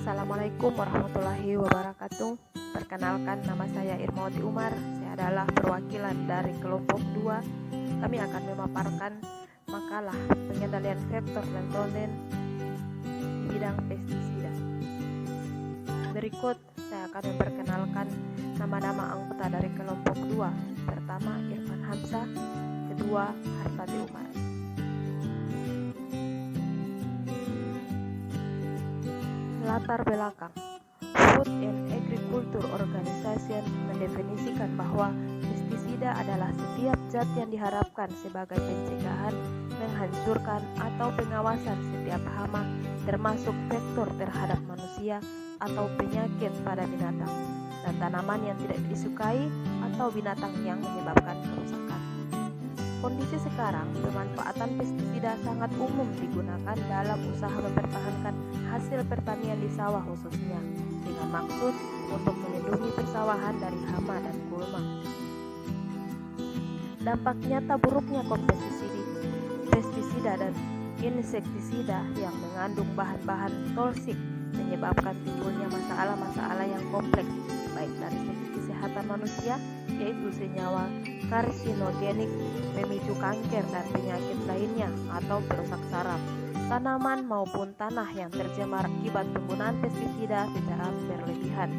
Assalamualaikum warahmatullahi wabarakatuh. Perkenalkan, nama saya Irmawati Umar. Saya adalah perwakilan dari kelompok 2. Kami akan memaparkan makalah pengendalian vektor dan tonen di bidang pestisida. Berikut saya akan memperkenalkan nama-nama anggota dari kelompok 2. Pertama, Irfan Hamzah. Kedua, Hartati Umar. Latar belakang. Food and Agriculture Organization mendefinisikan bahwa pestisida adalah setiap zat yang diharapkan sebagai pencegahan, menghancurkan, atau pengawasan setiap hama, termasuk vektor terhadap manusia atau penyakit pada binatang dan tanaman yang tidak disukai atau binatang yang menyebabkan kerusakan. Kondisi sekarang, pemanfaatan pestisida sangat umum digunakan dalam usaha mempertahankan hasil pertanian di sawah khususnya, dengan maksud untuk melindungi persawahan dari hama dan gulma. Dampak nyata buruknya komposisi pestisida dan insektisida yang mengandung bahan-bahan toksik menyebabkan timbulnya masalah-masalah yang kompleks, baik dari segi kesehatan manusia, yaitu senyawa karsinogenik, pemicu kanker dan penyakit lainnya, atau perusak saraf tanaman maupun tanah yang tercemar akibat penggunaan pestisida secara berlebihan.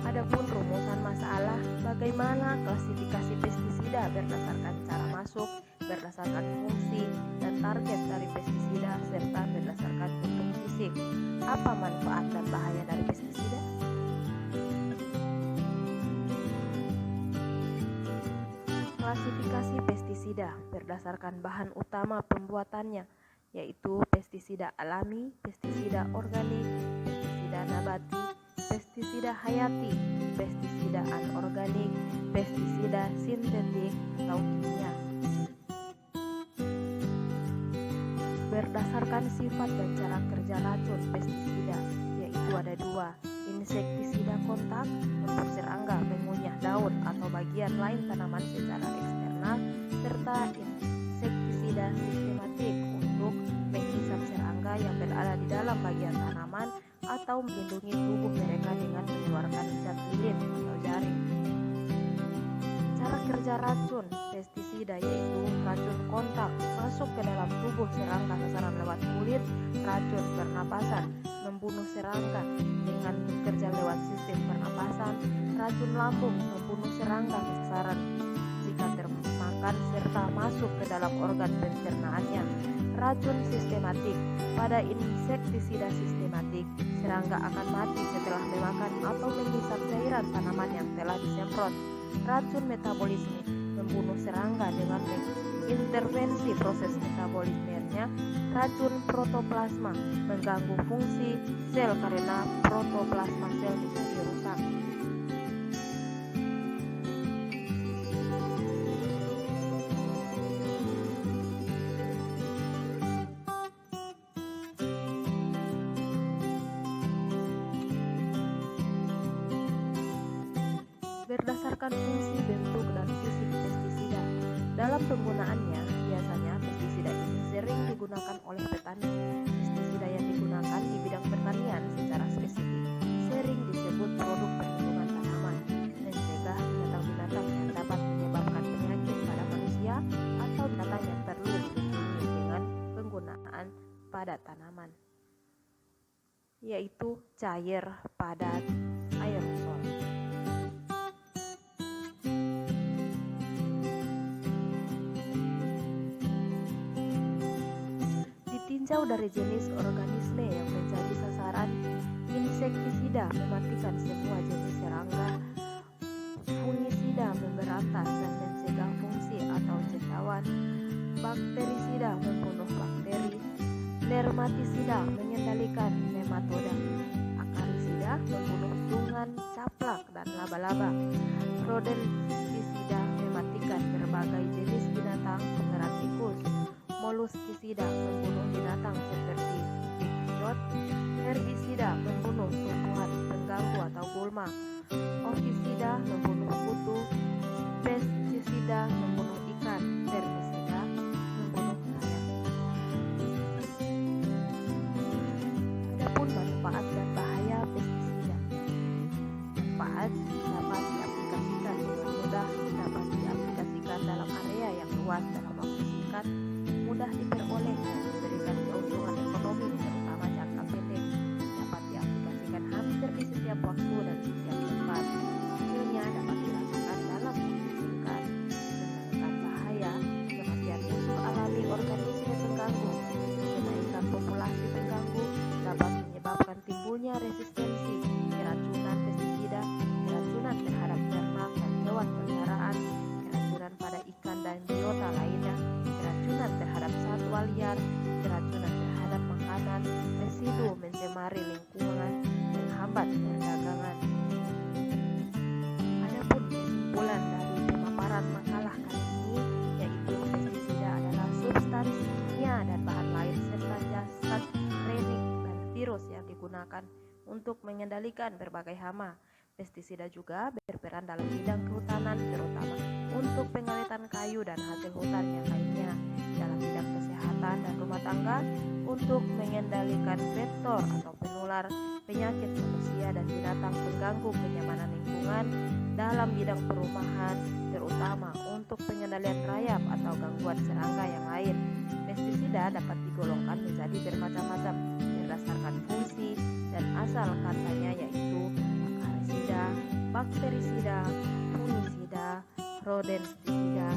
Adapun rumusan masalah, bagaimana klasifikasi pestisida berdasarkan cara masuk, berdasarkan fungsi dan target dari pestisida, serta berdasarkan bentuk fisik. Apa manfaat dan bahaya dari pestisida? Klasifikasi pestisida berdasarkan bahan utama pembuatannya, yaitu pestisida alami, pestisida organik, pestisida nabati, pestisida hayati, pestisida anorganik, pestisida sintetik atau kimia. Berdasarkan sifat dan cara kerja racun pestisida, yaitu ada 2: insektisida kontak untuk serangga mengunyah daun atau bagian lain tanaman secara eksternal, serta insektisida sistematik untuk menghisap serangga yang berada di dalam bagian tanaman atau melindungi tubuh mereka dengan mengeluarkan zat lilin atau jaring. Cara kerja racun pestisida yaitu racun kontak masuk ke dalam tubuh serangga sasaran lewat kulit, racun pernapasan membunuh serangga dengan bekerja lewat sistem pernapasan, racun lambung membunuh serangga sasaran jika termakan serta masuk ke dalam organ pencernaannya. Racun sistematik. Pada insektisida sistematik, serangga akan mati setelah memakan atau menghisap cairan tanaman yang telah disemprot. Racun metabolisme membunuh serangga dengan mengintervensi proses metabolismenya. Racun protoplasma mengganggu fungsi sel karena protoplasma sel bisa dirusak. Berdasarkan fungsi, bentuk, dan fisik pestisida. Dalam penggunaannya, biasanya pestisida ini sering digunakan oleh petani. Pestisida yang digunakan di bidang pertanian secara spesifik sering disebut produk perlindungan tanaman, mencegah binatang-binatang yang dapat menyebabkan penyakit pada manusia atau binatang yang perlu dilindungi dengan penggunaan pada tanaman, yaitu cair, padat, aerosol. Ditinjau dari jenis organisme yang menjadi sasaran, insektisida mematikan semua jenis serangga, fungisida memberantas dan mencegah fungsi atau cendawaan, bakterisida membunuh bakteri, nermatisida mengendalikan nematoda, akarisida membunuh tungan, caplak, dan laba-laba, rodentisida mematikan berbagai jenis binatang penggerak tikus, moluskisida membunuh binatang seperti pikijot, herbisida membunuh tumbuhan pengganggu atau gulma, ofisida membunuh kutu, pestisida membunuh ikan, herbisida membunuh hayat. sekitar, keracunan terhadap makanan, residu mencemari lingkungan, menghambat perdagangan. Adapun kesimpulan dari pemaparan makalah kali ini yaitu pestisida adalah substansi kimia dan bahan lain serta zat remik dan virus yang digunakan untuk mengendalikan berbagai hama. Pestisida juga berperan dalam bidang kehutanan, terutama untuk pengawetan kayu dan hasil hutan yang lainnya. Dalam bidang kesehatan dan rumah tangga, untuk mengendalikan vektor atau penular penyakit manusia dan binatang pengganggu kenyamanan lingkungan. Dalam bidang perumahan, terutama untuk pengendalian rayap atau gangguan serangga yang lain. Pestisida dapat digolongkan menjadi bermacam-macam berdasarkan fungsi dan asal katanya, yaitu bakterisida, fungisida, rodentisida,